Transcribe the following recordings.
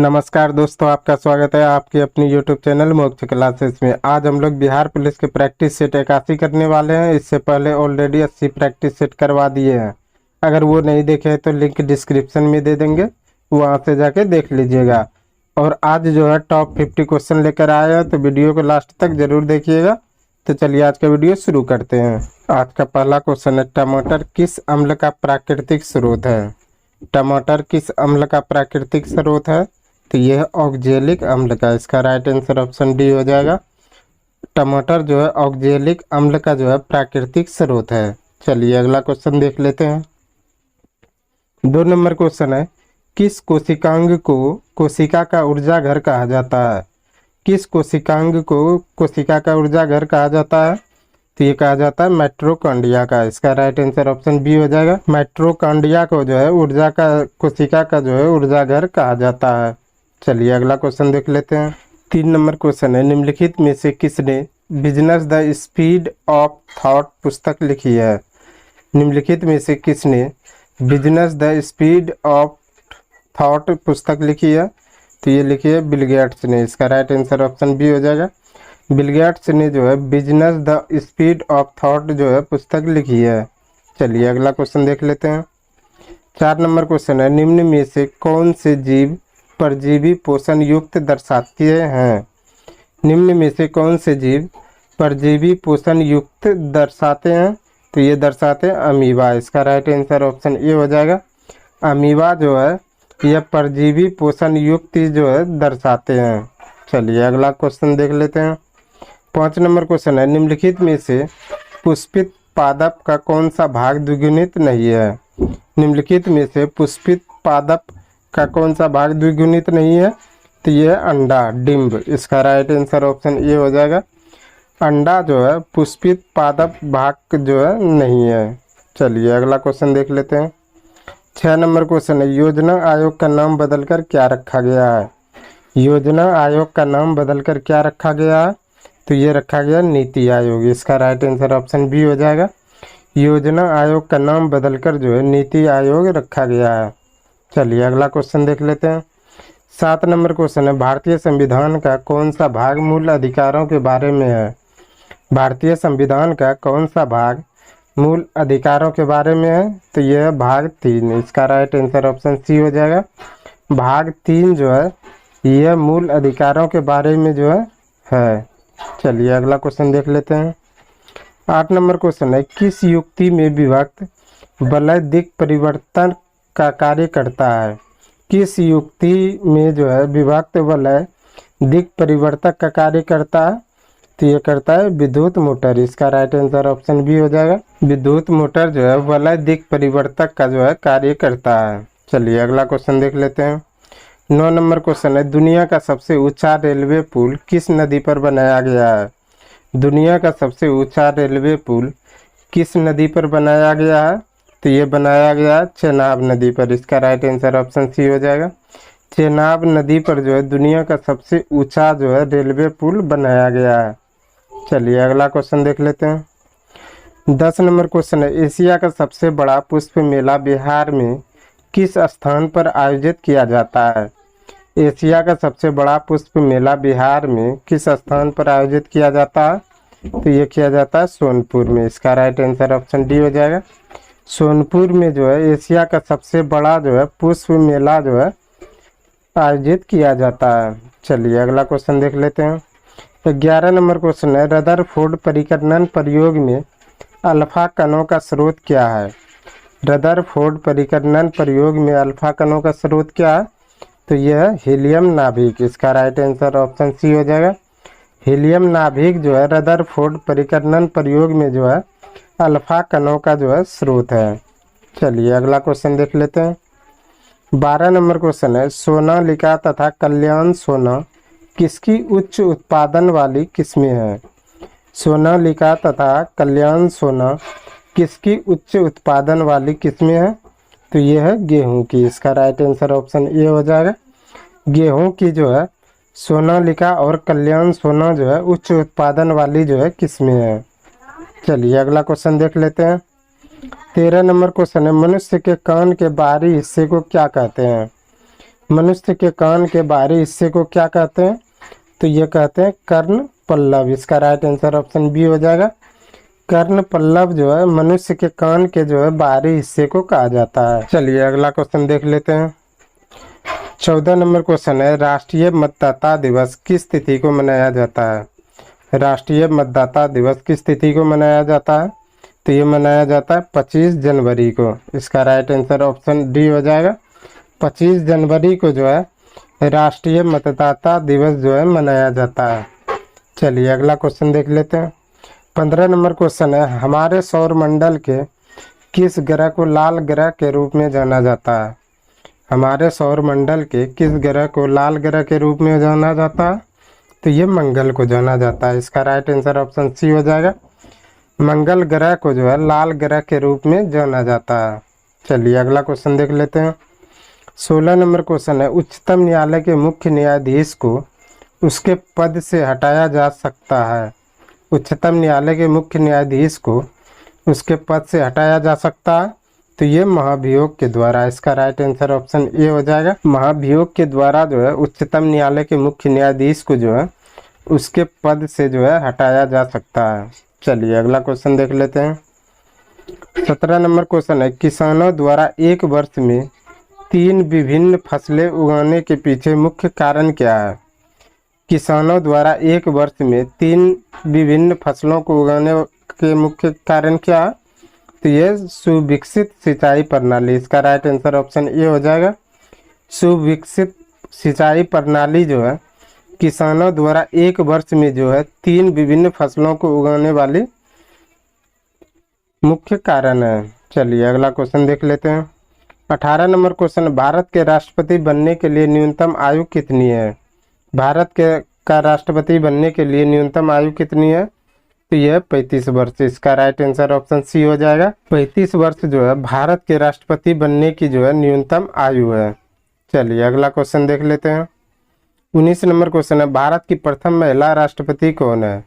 नमस्कार दोस्तों, आपका स्वागत है आपके अपनी यूट्यूब चैनल मोक्ष क्लासेस में। आज हम लोग बिहार पुलिस के प्रैक्टिस सेट 81 करने वाले हैं। इससे पहले ऑलरेडी 80 प्रैक्टिस सेट करवा दिए हैं। अगर वो नहीं देखे हैं तो लिंक डिस्क्रिप्शन में दे देंगे, वहां से जाके देख लीजिएगा। और आज जो है टॉप 50 क्वेश्चन लेकर आए हैं, तो वीडियो को लास्ट तक जरूर देखिएगा। तो चलिए आज का वीडियो शुरू करते हैं। आज का पहला क्वेश्चन है, टमाटर किस अम्ल का प्राकृतिक स्रोत है? टमाटर किस अम्ल का प्राकृतिक स्रोत है? तो यह है ऑक्जेलिक अम्ल का। इसका राइट आंसर ऑप्शन डी हो जाएगा। टमाटर जो है ऑक्जेलिक अम्ल का जो है प्राकृतिक स्रोत है। चलिए अगला क्वेश्चन देख लेते हैं। 2 नंबर क्वेश्चन है, किस कोशिकांग को कोशिका का ऊर्जा घर कहा जाता है? किस कोशिकांग को कोशिका का ऊर्जा घर कहा जाता है? तो ये कहा जाता है माइटोकॉन्ड्रिया का। इसका राइट आंसर ऑप्शन बी हो जाएगा। माइटोकॉन्ड्रिया को जो है ऊर्जा का कोशिका का जो है ऊर्जा घर कहा जाता है। चलिए अगला क्वेश्चन देख लेते हैं। 3 नंबर क्वेश्चन है, निम्नलिखित में से किसने business the speed of thought पुस्तक लिखी है? निम्नलिखित में से किसने business the speed of thought पुस्तक लिखी है? तो ये लिखी है बिल गेट्स ने। इसका राइट आंसर ऑप्शन बी हो जाएगा। बिल गेट्स ने जो है business the speed of thought जो है पुस्तक लिखी है। चलिए अगला क्वेश्चन देख लेते हैं। 4 नंबर क्वेश्चन है, निम्न में से कौन से जीव परजीवी पोषण युक्त दर्शाते हैं? निम्न में से कौन से जीव परजीवी पोषण युक्त दर्शाते हैं? तो ये दर्शाते हैं अमीबा। इसका राइट आंसर ऑप्शन ए हो जाएगा। अमीबा जो है यह परजीवी पोषण युक्त जो है दर्शाते हैं। चलिए अगला क्वेश्चन देख लेते हैं। 5 नंबर क्वेश्चन है, निम्नलिखित में से पुष्पित पादप का कौन सा भाग द्विगुणित नहीं है? निम्नलिखित में से पुष्पित पादप का कौन सा भाग द्विगुणित नहीं है? तो यह अंडा, डिम्ब। इसका राइट आंसर ऑप्शन ए हो जाएगा। अंडा जो है पुष्पित पादप भाग जो है नहीं है। चलिए अगला क्वेश्चन देख लेते हैं। 6 नंबर क्वेश्चन है, योजना आयोग का नाम बदलकर क्या रखा गया है? योजना आयोग का नाम बदलकर क्या रखा गया है? तो ये रखा गया नीति आयोग। इसका राइट आंसर ऑप्शन बी हो जाएगा। योजना आयोग का नाम बदलकर जो है नीति आयोग रखा गया है। चलिए अगला क्वेश्चन देख लेते हैं। 7 नंबर क्वेश्चन है, भारतीय संविधान का कौन सा भाग मूल अधिकारों के बारे में है? भारतीय संविधान का कौन सा भाग मूल अधिकारों के बारे में है? तो यह है भाग 3। इसका राइट आंसर ऑप्शन सी हो जाएगा। भाग 3 जो है यह मूल अधिकारों के बारे में जो है। चलिए अगला क्वेश्चन देख लेते हैं। 8 नंबर क्वेश्चन है, किस युक्ति में विभक्त वलय दिक् परिवर्तन का कार्य करता है? किस युक्ति में जो है विभक्त वलय दिक् परिवर्तक का कार्य करता है? तो ये करता है विद्युत मोटर। इसका राइट आंसर ऑप्शन बी हो जाएगा। विद्युत मोटर जो है वलय दिक् परिवर्तक का जो है कार्य करता है। चलिए अगला क्वेश्चन देख लेते हैं। 9 नंबर क्वेश्चन है, दुनिया का सबसे ऊंचा रेलवे पुल किस नदी पर बनाया गया है? दुनिया का सबसे ऊंचा रेलवे पुल किस नदी पर बनाया गया है? तो ये बनाया गया चेनाब नदी पर। इसका राइट आंसर ऑप्शन सी हो जाएगा। चेनाब नदी पर जो है दुनिया का सबसे ऊंचा जो है रेलवे पुल बनाया गया है। चलिए अगला क्वेश्चन देख लेते हैं। 10 नंबर क्वेश्चन है, एशिया का सबसे बड़ा पुष्प मेला बिहार में किस स्थान पर आयोजित किया जाता है? एशिया का सबसे बड़ा पुष्प मेला बिहार में किस स्थान पर आयोजित किया जाता है? तो ये किया जाता है सोनपुर में। इसका राइट आंसर ऑप्शन डी हो जाएगा। सोनपुर में जो है एशिया का सबसे बड़ा जो है पुष्प मेला जो है आयोजित किया जाता है। चलिए अगला क्वेश्चन देख लेते हैं। 11 नंबर क्वेश्चन है, रदरफोर्ड परिकर्णन प्रयोग में अल्फा कणों का स्रोत क्या है? रदरफोर्ड परिकर्णन प्रयोग में अल्फा कणों का स्रोत क्या है? तो यह है हीलियम नाभिक। इसका राइट आंसर ऑप्शन सी हो जाएगा। हीलियम नाभिक जो है रदरफोर्ड परिकर्णन प्रयोग में जो है अल्फा कणों का जो है स्रोत है। चलिए अगला क्वेश्चन देख लेते हैं। 12 नंबर क्वेश्चन है, सोनालिका तथा कल्याण सोना किसकी उच्च उत्पादन वाली किस्में हैं? सोनालिका तथा कल्याण सोना किसकी उच्च उत्पादन वाली किस्में हैं? तो ये है गेहूं की। इसका राइट आंसर ऑप्शन ए हो जाएगा। गेहूं की जो है सोनालिका और कल्याण सोना जो है उच्च उत्पादन वाली जो है किस्में हैं। चलिए अगला क्वेश्चन देख लेते हैं। 13 नंबर क्वेश्चन है, मनुष्य के कान के बाहरी हिस्से को क्या कहते हैं? मनुष्य के कान के बाहरी हिस्से को क्या कहते हैं? तो ये कहते हैं कर्ण पल्लव। इसका राइट आंसर ऑप्शन बी हो जाएगा। कर्ण पल्लव जो है मनुष्य के कान के जो है बाहरी हिस्से को कहा जाता है। चलिए अगला क्वेश्चन देख लेते हैं। 14 नंबर क्वेश्चन है, राष्ट्रीय मतदाता दिवस किस तिथि को मनाया जाता है? राष्ट्रीय मतदाता दिवस किस तिथि को मनाया जाता है? तो ये मनाया जाता है 25 जनवरी को। इसका राइट आंसर ऑप्शन डी हो जाएगा। 25 जनवरी को जो है राष्ट्रीय मतदाता दिवस जो है मनाया जाता है। चलिए अगला क्वेश्चन देख लेते हैं। 15 नंबर क्वेश्चन है, हमारे सौरमंडल के किस ग्रह को लाल ग्रह के रूप में जाना जाता है? हमारे सौरमंडल के किस ग्रह को लाल ग्रह के रूप में जाना जाता है? तो ये मंगल को जाना जाता है। इसका राइट आंसर ऑप्शन सी हो जाएगा। मंगल ग्रह को जो है लाल ग्रह के रूप में जाना जाता है। चलिए अगला क्वेश्चन देख लेते हैं। 16 नंबर क्वेश्चन है, उच्चतम न्यायालय के मुख्य न्यायाधीश को उसके पद से हटाया जा सकता है? उच्चतम न्यायालय के मुख्य न्यायाधीश को उसके पद से हटाया जा सकता है? तो ये महाभियोग के द्वारा। इसका राइट आंसर ऑप्शन ए हो जाएगा। महाभियोग के द्वारा जो है उच्चतम न्यायालय के मुख्य न्यायाधीश को जो है उसके पद से जो है हटाया जा सकता है। चलिए अगला क्वेश्चन देख लेते हैं। 17 नंबर क्वेश्चन है, किसानों द्वारा एक वर्ष में 3 विभिन्न फसलें उगाने के पीछे मुख्य कारण क्या है? किसानों द्वारा एक वर्ष में 3 विभिन्न फसलों को उगाने के मुख्य कारण क्या है? तो ये सुविकसित सिंचाई प्रणाली। इसका राइट आंसर ऑप्शन ए हो जाएगा। सुविकसित सिंचाई प्रणाली जो है किसानों द्वारा एक वर्ष में जो है 3 विभिन्न फसलों को उगाने वाली मुख्य कारण है। चलिए अगला क्वेश्चन देख लेते हैं। 18 नंबर क्वेश्चन, भारत के राष्ट्रपति बनने के लिए न्यूनतम आयु कितनी है? भारत का राष्ट्रपति बनने के लिए न्यूनतम आयु कितनी है? तो यह 35 वर्ष। इसका राइट आंसर ऑप्शन सी हो जाएगा। 35 वर्ष जो है भारत के राष्ट्रपति बनने की जो है न्यूनतम आयु है। चलिए अगला क्वेश्चन देख लेते हैं। 19 नंबर क्वेश्चन है, भारत की प्रथम महिला राष्ट्रपति कौन है?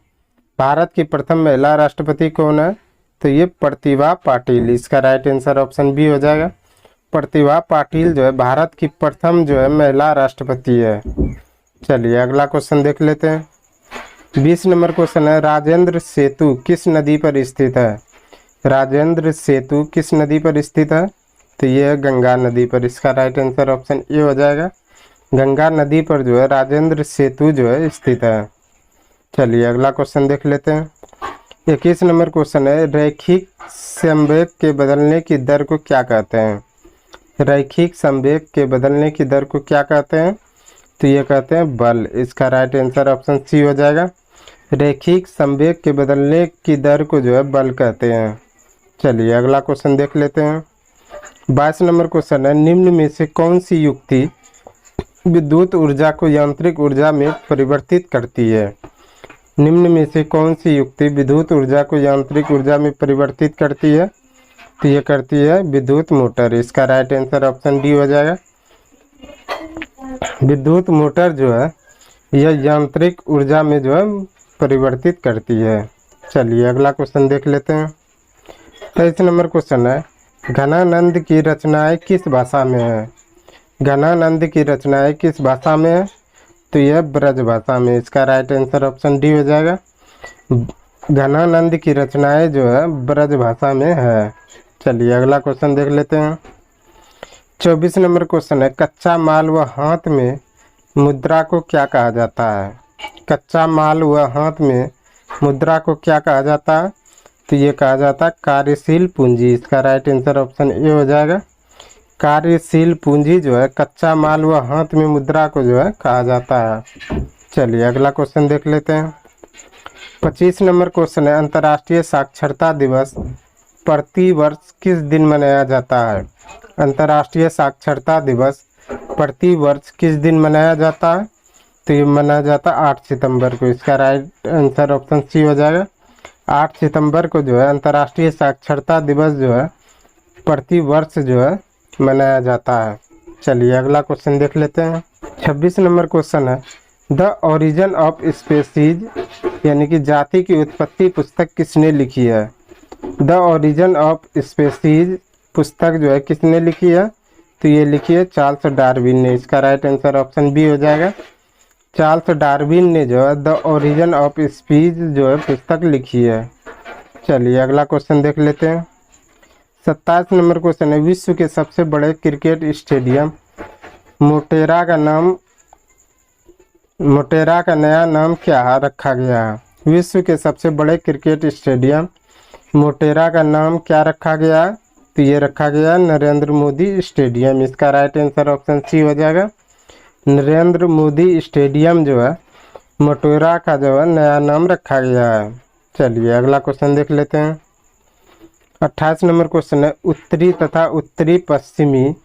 भारत की प्रथम महिला राष्ट्रपति कौन है? तो ये प्रतिभा पाटिल। इसका राइट आंसर ऑप्शन बी हो जाएगा। प्रतिभा पाटिल जो है भारत की प्रथम जो है महिला राष्ट्रपति है। चलिए अगला क्वेश्चन देख लेते हैं। 20 नंबर क्वेश्चन है, राजेंद्र सेतु किस नदी पर स्थित है? राजेंद्र सेतु किस नदी पर स्थित है? तो यह गंगा नदी पर। इसका राइट आंसर ऑप्शन ए हो जाएगा। गंगा नदी पर जो है राजेंद्र सेतु जो है स्थित है। चलिए अगला क्वेश्चन देख लेते हैं। 21 नंबर क्वेश्चन है, रैखिक संवेग के बदलने की दर को क्या कहते हैं? रैखिक संवेग के बदलने की दर को क्या कहते हैं? तो ये कहते हैं बल। इसका राइट आंसर ऑप्शन सी हो जाएगा। रैखिक संवेग के बदलने की दर को जो है बल कहते हैं। चलिए अगला क्वेश्चन देख लेते हैं। 22 नंबर क्वेश्चन है, निम्न में से कौन सी युक्ति विद्युत ऊर्जा को यांत्रिक ऊर्जा में परिवर्तित करती है? निम्न में से कौन सी युक्ति विद्युत ऊर्जा को यांत्रिक ऊर्जा में परिवर्तित करती है? तो ये करती है विद्युत मोटर। इसका राइट आंसर ऑप्शन डी हो जाएगा। विद्युत मोटर जो है यह यांत्रिक ऊर्जा में जो है परिवर्तित करती है। चलिए अगला क्वेश्चन देख लेते हैं। 23 नंबर क्वेश्चन है, घनानंद की रचनाएं किस भाषा में है? घनानंद की रचनाएं किस भाषा में है? तो यह ब्रज भाषा में। इसका राइट आंसर ऑप्शन डी हो जाएगा। घनानंद की रचनाएं जो है ब्रज भाषा में है। चलिए अगला क्वेश्चन देख लेते हैं। 24 नंबर क्वेश्चन है, कच्चा माल व हाथ में मुद्रा को क्या कहा जाता है? कच्चा माल व हाथ में मुद्रा को क्या कहा जाता है? तो ये कहा जाता है कार्यशील पूंजी। इसका राइट आंसर ऑप्शन ए हो जाएगा। कार्यशील पूंजी जो है कच्चा माल व हाथ में मुद्रा को जो है कहा जाता है। चलिए अगला क्वेश्चन देख लेते हैं। 25 नंबर क्वेश्चन है, अंतर्राष्ट्रीय साक्षरता दिवस प्रति वर्ष किस दिन मनाया जाता है? अंतर्राष्ट्रीय साक्षरता दिवस प्रति वर्ष किस दिन मनाया जाता है? तो ये मनाया जाता है 8 सितंबर को। इसका राइट आंसर ऑप्शन सी हो जाएगा। 8 सितंबर को जो है अंतर्राष्ट्रीय साक्षरता दिवस जो है प्रति वर्ष जो है मनाया जाता है। चलिए अगला क्वेश्चन देख लेते हैं। 26 नंबर क्वेश्चन है, द ओरिजिन ऑफ स्पेसीज यानी कि जाति की उत्पत्ति पुस्तक किसने लिखी है? द ओरिजिन ऑफ स्पेसीज पुस्तक जो है किसने लिखी है? तो ये लिखिए चार्ल्स डार्विन ने, इसका राइट आंसर ऑप्शन बी हो जाएगा। चार्ल्स डार्विन ने जो है द ओरिजिन ऑफ स्पीच जो है पुस्तक लिखी है। चलिए अगला क्वेश्चन देख लेते हैं। 27 नंबर क्वेश्चन है, विश्व के सबसे बड़े क्रिकेट स्टेडियम मोटेरा का नया नाम क्या रखा गया है? विश्व के सबसे बड़े क्रिकेट स्टेडियम मोटेरा का नाम क्या रखा गया है? तो ये रखा गया नरेंद्र मोदी स्टेडियम, इसका राइट आंसर ऑप्शन सी हो जाएगा। नरेंद्र मोदी स्टेडियम जो है मोटेरा का जो है नया नाम रखा गया है। चलिए अगला क्वेश्चन देख लेते हैं। 28 नंबर क्वेश्चन है, उत्तरी तथा उत्तरी पश्चिमी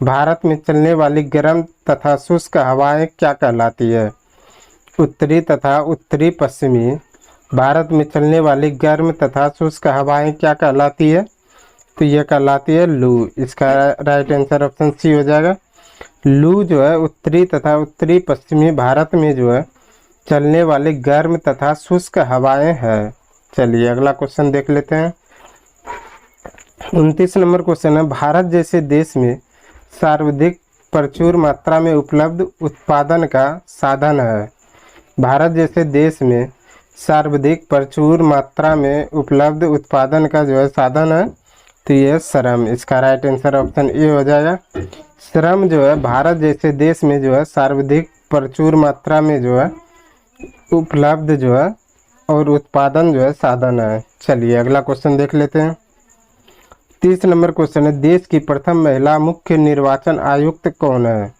भारत में चलने वाली गर्म तथा शुष्क हवाएं क्या कहलाती है? उत्तरी तथा उत्तरी पश्चिमी भारत में चलने वाली गर्म तथा शुष्क हवाएं क्या कहलाती है? तो यह कहलाती है लू, इसका राइट आंसर ऑप्शन सी हो जाएगा। लू जो है उत्तरी तथा उत्तरी पश्चिमी भारत में जो है चलने वाली गर्म तथा शुष्क हवाएं हैं। चलिए अगला क्वेश्चन देख लेते हैं। 29 नंबर क्वेश्चन है, भारत जैसे देश में सर्वाधिक प्रचुर मात्रा में उपलब्ध उत्पादन का साधन है। भारत जैसे देश में सर्वाधिक प्रचुर मात्रा में उपलब्ध उत्पादन का जो है साधन है, तो ये श्रम, इसका राइट आंसर ऑप्शन ए हो जाएगा। श्रम जो है भारत जैसे देश में जो है सर्वाधिक प्रचुर मात्रा में जो है उपलब्ध जो है और उत्पादन जो है साधन है। चलिए अगला क्वेश्चन देख लेते हैं। 30 नंबर क्वेश्चन है, देश की प्रथम महिला मुख्य निर्वाचन आयुक्त कौन है?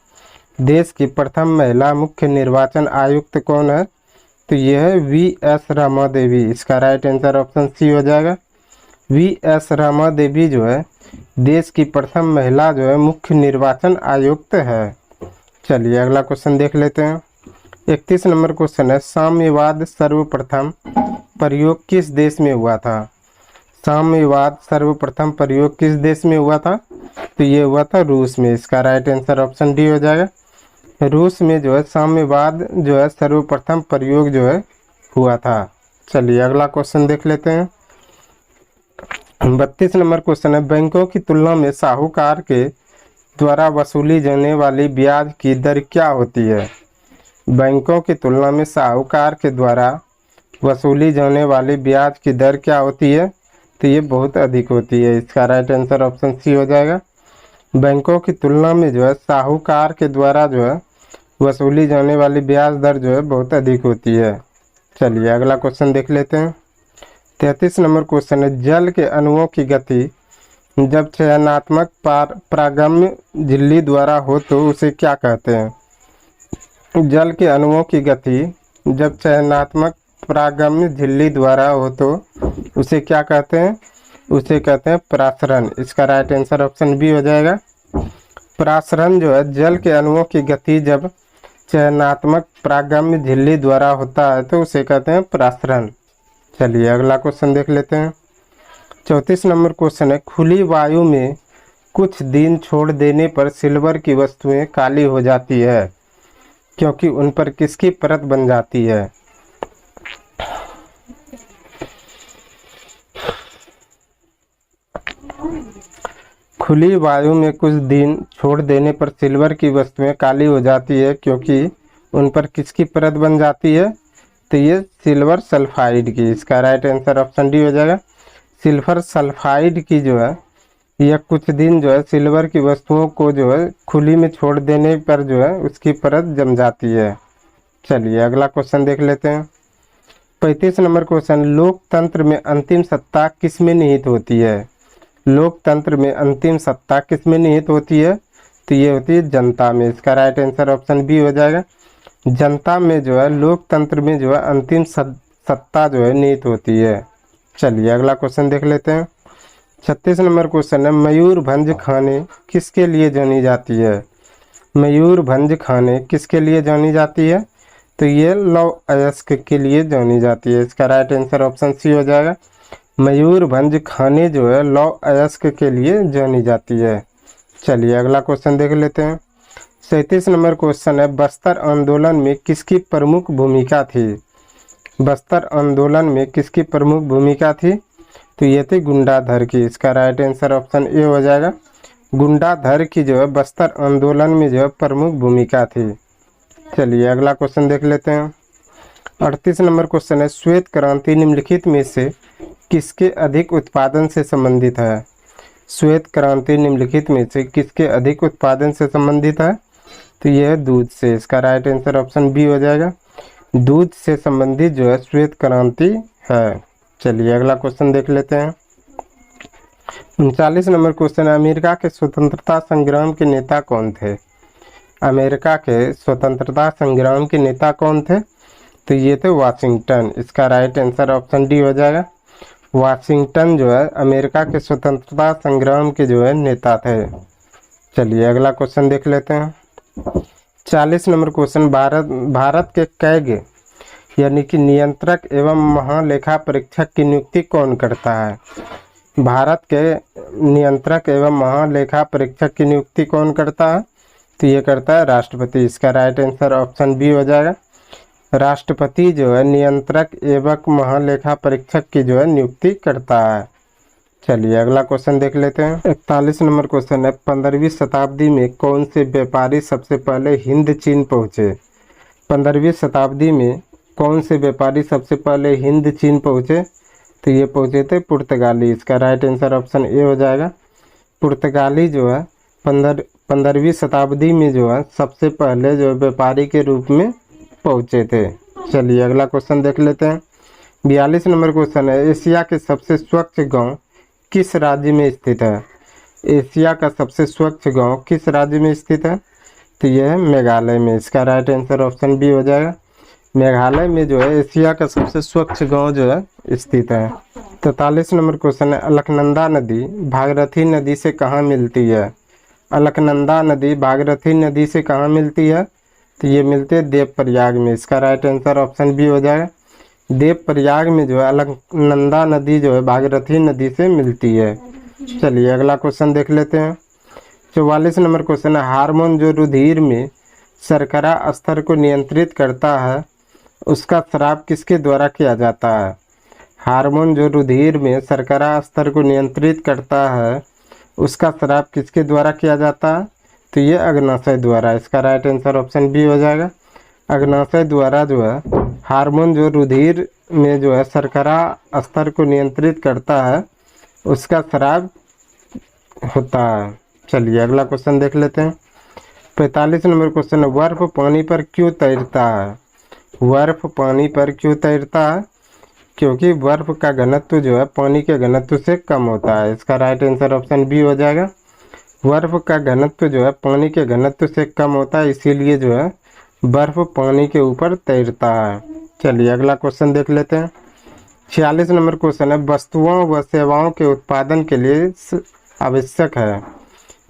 देश की प्रथम महिला मुख्य निर्वाचन आयुक्त कौन है? तो यह है वी.एस. रमा देवी, इसका राइट आंसर ऑप्शन सी हो जाएगा। वी.एस. रमा देवी जो है देश की प्रथम महिला जो है मुख्य निर्वाचन आयुक्त है। चलिए अगला क्वेश्चन देख लेते हैं। 31 नंबर क्वेश्चन है, साम्यवाद सर्वप्रथम प्रयोग किस देश में हुआ था? साम्यवाद सर्वप्रथम प्रयोग किस देश में हुआ था? तो ये हुआ था रूस में, इसका राइट आंसर ऑप्शन डी हो जाएगा। रूस में जो है साम्यवाद जो है सर्वप्रथम प्रयोग जो है हुआ था। चलिए अगला क्वेश्चन देख लेते हैं। 32 नंबर क्वेश्चन है, बैंकों की तुलना में साहूकार के द्वारा वसूली जाने वाली ब्याज की दर क्या होती है? बैंकों की तुलना में साहूकार के द्वारा वसूली जाने वाली ब्याज की दर क्या होती है? तो ये बहुत अधिक होती है, इसका राइट आंसर ऑप्शन सी हो जाएगा। बैंकों की तुलना में जो है साहूकार के द्वारा जो है वसूली जाने वाली ब्याज दर जो है बहुत अधिक होती है। चलिए अगला क्वेश्चन देख लेते हैं। 33 नंबर क्वेश्चन है, जल के अणुओं की गति जब चयनात्मक प्रागम्य झिल्ली द्वारा हो तो उसे क्या कहते हैं? जल के अणुओं की गति जब चयनात्मक प्रागम्य झिल्ली द्वारा हो तो उसे क्या कहते हैं? उसे कहते हैं प्रासरण, इसका राइट आंसर ऑप्शन बी हो जाएगा। प्रासरण जो है जल के अणुओं की गति जब चयनात्मक प्रागम्य झिल्ली द्वारा होता है तो उसे कहते हैं प्रासरण। चलिए अगला क्वेश्चन देख लेते हैं। 34 नंबर क्वेश्चन है, खुली वायु में कुछ दिन छोड़ देने पर सिल्वर की वस्तुएं काली हो जाती है क्योंकि उन पर किसकी परत बन जाती है? खुली वायु में कुछ दिन छोड़ देने पर सिल्वर की वस्तुएं काली हो जाती है क्योंकि उन पर किसकी परत बन जाती है? तो ये सिल्वर सल्फाइड की, इसका राइट आंसर ऑप्शन डी हो जाएगा। सिल्वर सल्फाइड की जो है यह कुछ दिन जो है सिल्वर की वस्तुओं को जो है खुली में छोड़ देने पर जो है उसकी परत जम जाती है। चलिए अगला क्वेश्चन देख लेते हैं। 35 नंबर क्वेश्चन, लोकतंत्र में अंतिम सत्ता किस में निहित होती है? लोकतंत्र में अंतिम सत्ता किस में निहित होती है? तो ये होती है जनता में, इसका राइट आंसर ऑप्शन बी हो जाएगा। जनता में जो है लोकतंत्र में जो है अंतिम सत्ता जो है निहित होती है। चलिए अगला क्वेश्चन देख लेते हैं। 36 नंबर क्वेश्चन है, मयूरभंज खाने किसके लिए जानी जाती है? मयूरभंज खाने किसके लिए जानी जाती है? तो ये लौह अयस्क के लिए जानी जाती है, इसका राइट आंसर ऑप्शन सी हो जाएगा। मयूरभंज खाने जो है लौह अयस्क के लिए जानी जाती है। चलिए अगला क्वेश्चन देख लेते हैं। 37 नंबर क्वेश्चन है, बस्तर आंदोलन में किसकी प्रमुख भूमिका थी? बस्तर आंदोलन में किसकी प्रमुख भूमिका थी? तो ये थी गुंडाधर की, इसका राइट आंसर ऑप्शन ए हो जाएगा। गुंडाधर की जो है बस्तर आंदोलन में जो है प्रमुख भूमिका थी। चलिए अगला क्वेश्चन देख लेते हैं। 38 नंबर क्वेश्चन है, श्वेत क्रांति निम्नलिखित में से किसके अधिक उत्पादन से संबंधित है? श्वेत क्रांति निम्नलिखित में से किसके अधिक उत्पादन से संबंधित है? तो यह है दूध से। इसका राइट आंसर ऑप्शन बी हो जाएगा। दूध से संबंधित जो है श्वेत क्रांति है। चलिए अगला क्वेश्चन देख लेते हैं। 39 नंबर क्वेश्चन है, अमेरिका के स्वतंत्रता संग्राम के नेता कौन थे? अमेरिका के स्वतंत्रता संग्राम के नेता कौन थे? तो ये थे वाशिंगटन। इसका राइट आंसर ऑप्शन डी हो जाएगा। वाशिंगटन जो है अमेरिका के स्वतंत्रता संग्राम के जो है नेता थे। चलिए अगला क्वेश्चन देख लेते हैं। 40 नंबर क्वेश्चन, भारत के कैग यानी कि नियंत्रक एवं महालेखा परीक्षक की नियुक्ति कौन करता है? भारत के नियंत्रक एवं महालेखा परीक्षक की नियुक्ति कौन करता है? तो ये करता है राष्ट्रपति। इसका राइट आंसर ऑप्शन बी हो जाएगा। राष्ट्रपति जो है नियंत्रक एवं महालेखा परीक्षक की जो है नियुक्ति करता है। चलिए अगला क्वेश्चन देख लेते हैं। 41 नंबर क्वेश्चन है, 15वीं शताब्दी में कौन से व्यापारी सबसे पहले हिंद चीन पहुँचे? 15वीं शताब्दी में कौन से व्यापारी सबसे पहले हिंद चीन पहुँचे? तो ये पहुँचे थे पुर्तगाली। इसका राइट आंसर ऑप्शन ए हो जाएगा। पुर्तगाली जो है 15वीं शताब्दी में जो है सबसे पहले जो व्यापारी के रूप में पहुँचे थे। चलिए अगला क्वेश्चन देख लेते हैं। 42 नंबर क्वेश्चन है, एशिया के सबसे स्वच्छ गांव किस राज्य में स्थित है? एशिया का सबसे स्वच्छ गांव किस राज्य में स्थित है? तो यह है मेघालय में। इसका राइट आंसर ऑप्शन बी हो जाएगा। मेघालय में जो है एशिया का सबसे स्वच्छ गांव जो है स्थित है। 43 नंबर क्वेश्चन है, अलकनंदा नदी भागीरथी नदी से कहाँ मिलती है? अलकनंदा नदी भागीरथी नदी से कहाँ मिलती है? तो ये मिलती है देवप्रयाग में। इसका राइट आंसर ऑप्शन बी हो जाएगा। देवप्रयाग में जो है अलकनंदा नदी जो है भागीरथी नदी से मिलती है। चलिए अगला क्वेश्चन देख लेते हैं। 44 नंबर क्वेश्चन है, हार्मोन जो रुधिर में शर्करा स्तर को नियंत्रित करता है उसका स्राव किसके द्वारा किया जाता है? हार्मोन जो रुधिर में शर्करा स्तर को नियंत्रित करता है उसका स्राव किसके द्वारा किया जाता है? तो ये अग्नाशय द्वारा। इसका राइट आंसर ऑप्शन बी हो जाएगा। अग्नाशय द्वारा जो है हार्मोन जो रुधिर में जो है शर्करा स्तर को नियंत्रित करता है उसका स्राव होता है। चलिए अगला क्वेश्चन देख लेते हैं। 45 नंबर क्वेश्चन है, बर्फ पानी पर क्यों तैरता है? बर्फ पानी पर क्यों तैरता है? क्योंकि बर्फ का घनत्व जो है पानी के घनत्व से कम होता है। इसका राइट आंसर ऑप्शन बी हो जाएगा। बर्फ का घनत्व जो है पानी के घनत्व से कम होता है, इसीलिए जो है बर्फ पानी के ऊपर तैरता है। चलिए अगला क्वेश्चन देख लेते हैं। 46 नंबर क्वेश्चन है, वस्तुओं व सेवाओं के उत्पादन के लिए आवश्यक है।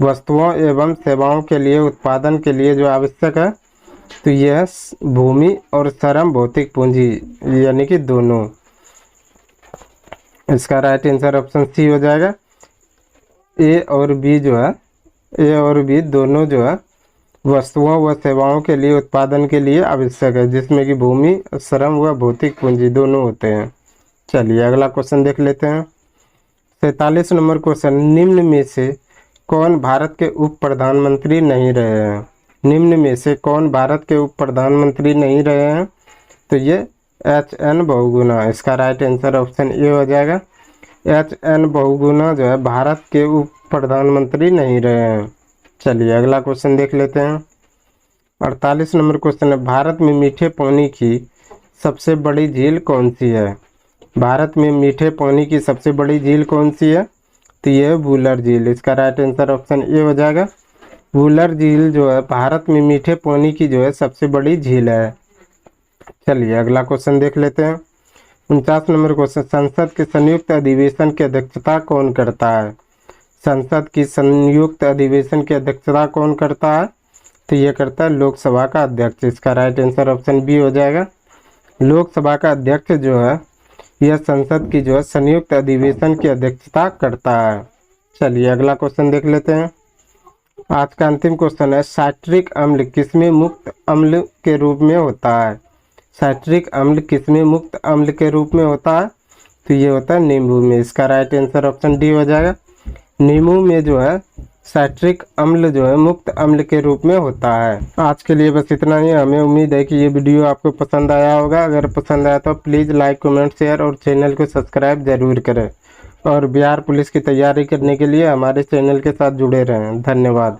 वस्तुओं एवं सेवाओं के लिए उत्पादन के लिए जो आवश्यक है तो यह भूमि और श्रम भौतिक पूंजी यानी कि दोनों। इसका राइट आंसर ऑप्शन सी हो जाएगा। ए और बी जो है, ए और बी दोनों जो है वस्तुओं व सेवाओं के लिए उत्पादन के लिए आवश्यक है, जिसमें कि भूमि, श्रम व भौतिक पूंजी दोनों होते हैं। चलिए अगला क्वेश्चन देख लेते हैं। 47 नंबर क्वेश्चन, निम्न में से कौन भारत के उप प्रधानमंत्री नहीं रहे हैं? निम्न में से कौन भारत के उप प्रधानमंत्री नहीं रहे हैं? तो ये एच.एन. बहुगुणा। इसका राइट आंसर ऑप्शन ए हो जाएगा। एच.एन. बहुगुणा जो है भारत के उप प्रधानमंत्री नहीं रहे हैं। चलिए अगला क्वेश्चन देख लेते हैं। 48 नंबर क्वेश्चन है, भारत में मीठे पानी की सबसे बड़ी झील कौन सी है? भारत में मीठे पानी की सबसे बड़ी झील कौन सी है? तो ये वुलर झील। इसका राइट आंसर ऑप्शन ए हो जाएगा। वुलर झील जो है भारत में मीठे पानी की जो है सबसे बड़ी झील है। चलिए अगला क्वेश्चन देख लेते हैं। 49 नंबर क्वेश्चन, संसद के संयुक्त अधिवेशन की अध्यक्षता कौन करता है? संसद की संयुक्त अधिवेशन की अध्यक्षता कौन करता है? तो ये करता है लोकसभा का अध्यक्ष। इसका राइट आंसर ऑप्शन बी हो जाएगा। लोकसभा का अध्यक्ष जो है यह संसद की जो है संयुक्त अधिवेशन की अध्यक्षता करता है। चलिए अगला क्वेश्चन देख लेते हैं। आज का अंतिम क्वेश्चन है, साइट्रिक अम्ल किसमें मुक्त अम्ल के रूप में होता है? साइट्रिक अम्ल किसमें मुक्त अम्ल के रूप में होता है? तो ये होता है नींबू में। इसका राइट आंसर ऑप्शन डी हो जाएगा। नींबू में जो है साइट्रिक अम्ल जो है मुक्त अम्ल के रूप में होता है। आज के लिए बस इतना ही। हमें उम्मीद है कि ये वीडियो आपको पसंद आया होगा। अगर पसंद आया तो प्लीज़ लाइक, कमेंट, शेयर और चैनल को सब्सक्राइब जरूर करें। और बिहार पुलिस की तैयारी करने के लिए हमारे चैनल के साथ जुड़े रहें। धन्यवाद।